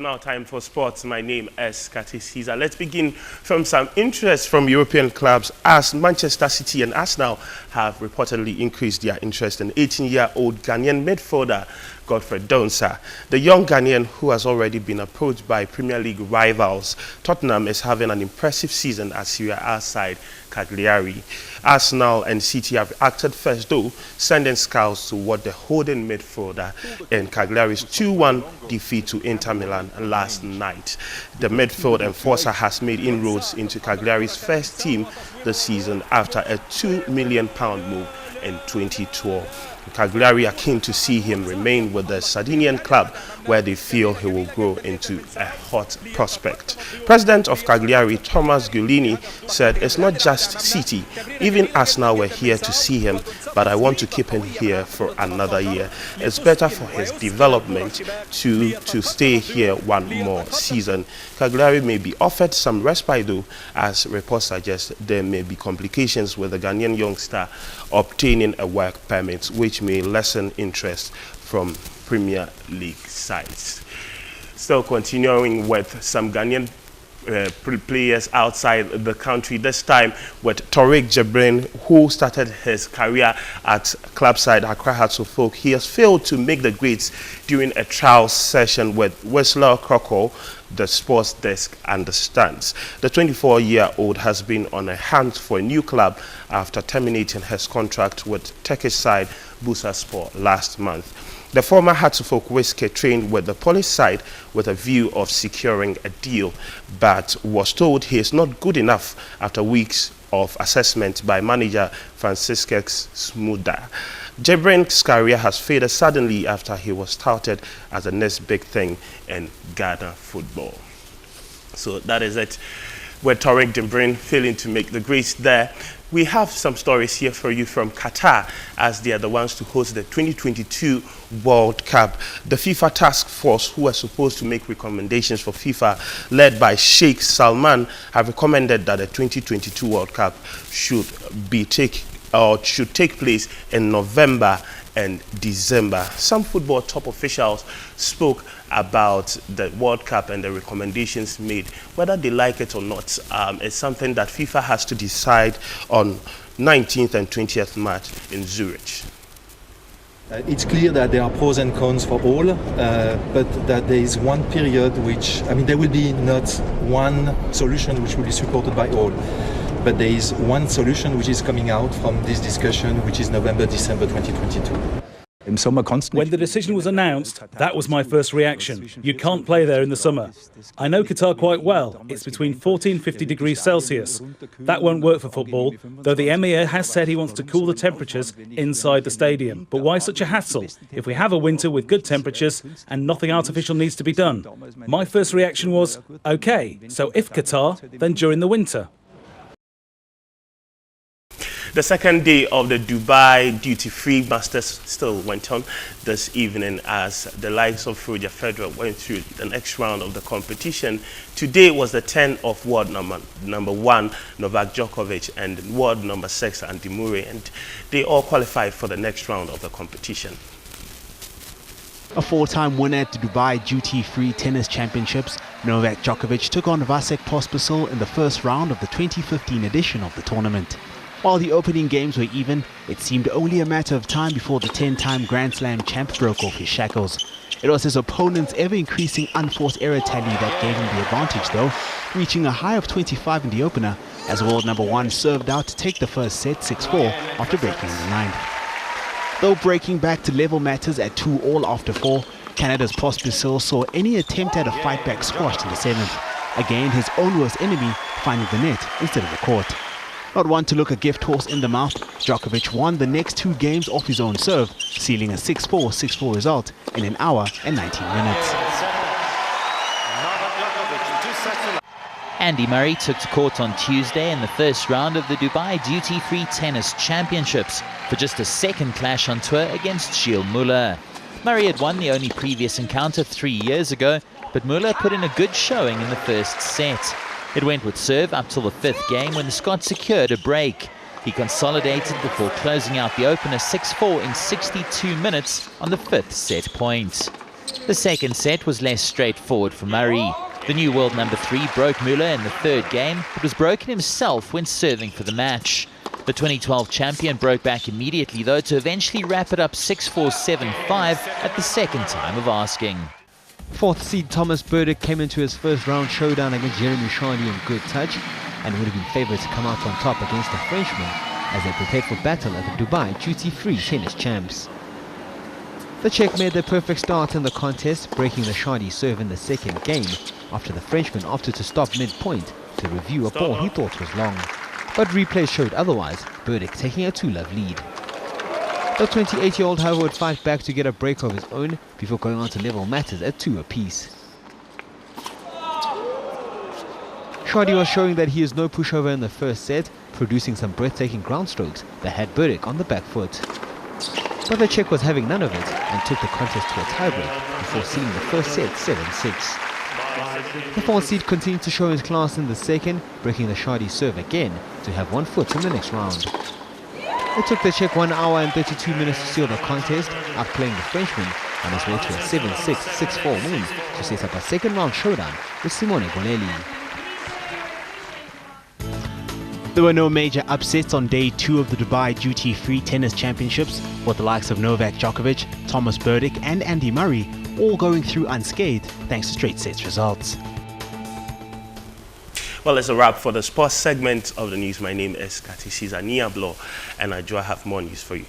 now time for sports. My name is Kati Caesar. Let's begin from some interest from European clubs, as Manchester City and Arsenal have reportedly increased their interest in 18-year-old Ghanaian midfielder Godfrey Donsah. The young Ghanaian, who has already been approached by Premier League rivals Tottenham, is having an impressive season at Serie A side Cagliari. Arsenal and City have acted first, though, sending scouts toward the holding midfielder in Cagliari's 2-1 defeat to Inter Milan last night. The midfield enforcer has made inroads into Cagliari's first team this season after a £2 million move in 2012. Cagliari are keen to see him remain with the Sardinian club, where they feel he will grow into a hot prospect. President of Cagliari, Thomas Giulini, said, "It's not just City, even Arsenal were here to see him, but I want to keep him here for another year. It's better for his development to stay here one more season." Cagliari may be offered some respite, though, as reports suggest there may be complications with the Ghanaian youngster obtaining a work permit, which may lessen interest from Premier League sides. Still continuing with some Ghanaian players outside the country, this time with Tariq Jibrin, who started his career at club side Accra Hearts of Oak. He has failed to make the grades during a trial session with Whistler Croco, the sports desk understands. The 24-year-old has been on a hunt for a new club after terminating his contract with Turkish side Bursaspor last month. The former Hearts of Oak whisker trained with the Polish side with a view of securing a deal, but was told he is not good enough after weeks of assessment by manager Franciscus Smuda. Jibrin's career has faded suddenly after he was touted as the next big thing in Ghana football. So that is it with Tariq Jibrin failing to make the grades there. We have some stories here for you from Qatar, as they are the ones to host the 2022 World Cup. The FIFA task force, who are supposed to make recommendations for FIFA, led by Sheikh Salman, have recommended that the 2022 World Cup should take place in November and December. Some football top officials spoke about the World Cup and the recommendations made. Whether they like it or not, it's something that FIFA has to decide on 19th and 20th March in Zurich. It's clear that there are pros and cons for all, but that there is one period which, there will be not one solution which will be supported by all. But there is one solution which is coming out from this discussion, which is November-December 2022. When the decision was announced, that was my first reaction. You can't play there in the summer. I know Qatar quite well. It's between 40 and 50 degrees Celsius. That won't work for football, though the Emir has said he wants to cool the temperatures inside the stadium. But why such a hassle if we have a winter with good temperatures and nothing artificial needs to be done? My first reaction was, okay, so if Qatar, then during the winter. The second day of the Dubai duty-free Masters still went on this evening, as the likes of Roger Federer went through the next round of the competition. Today was the 10 of world number 1, Novak Djokovic, and world number 6, Andy Murray, and they all qualified for the next round of the competition. A four-time winner at the Dubai Duty-Free Tennis Championships, Novak Djokovic took on Vasek Pospisil in the first round of the 2015 edition of the tournament. While the opening games were even, it seemed only a matter of time before the 10-time Grand Slam champ broke off his shackles. It was his opponent's ever-increasing unforced error tally that gave him the advantage, though, reaching a high of 25 in the opener, as world number 1 served out to take the first set 6-4 after breaking in the ninth. Though breaking back to level matters at 2-all after 4, Canada's Pospisil saw any attempt at a fight-back squashed in the 7th. Again, his own worst enemy finding the net instead of the court. Not one to look a gift horse in the mouth, Djokovic won the next 2 games off his own serve, sealing a 6-4, 6-4 result in an hour and 19 minutes. Andy Murray took to court on Tuesday in the first round of the Dubai Duty-Free Tennis Championships for just a second clash on tour against Gilles Muller. Murray had won the only previous encounter 3 years ago, but Muller put in a good showing in the first set. It went with serve up till the 5th game, when the Scot secured a break. He consolidated before closing out the opener 6-4 in 62 minutes on the 5th set point. The second set was less straightforward for Murray. The new world number 3 broke Müller in the third game, but was broken himself when serving for the match. The 2012 champion broke back immediately, though, to eventually wrap it up 6-4, 7-5 at the second time of asking. Fourth seed Thomas Berdych came into his first round showdown against Jeremy Chardy in good touch and would have been favoured to come out on top against the Frenchman as they prepared for battle at the Dubai duty-free tennis champs. The Czech made their perfect start in the contest, breaking the Chardy serve in the second game after the Frenchman opted to stop mid-point to review a ball he thought was long. But replay showed otherwise, Berdych taking a 2-love lead. The 28-year-old, however, would fight back to get a break of his own before going on to level matters at 2 apiece. Chardy was showing that he is no pushover in the first set, producing some breathtaking ground strokes that had Berdych on the back foot. But the Czech was having none of it and took the contest to a tiebreak before sealing the first set 7-6. The fourth seed continued to show his class in the second, breaking the Chardy serve again to have one foot in the next round. It took the Czech 1 hour and 32 minutes to seal the contest, outplaying the Frenchman on his way to a 7-6, 6-4 win to set up a second round showdown with Simone Bolelli. There were no major upsets on day 2 of the Dubai Duty-Free Tennis Championships, with the likes of Novak Djokovic, Thomas Berdych and Andy Murray all going through unscathed thanks to straight sets results. Well, it's a wrap for the sports segment of the news. My name is Katisiza Niablo, and I do have more news for you.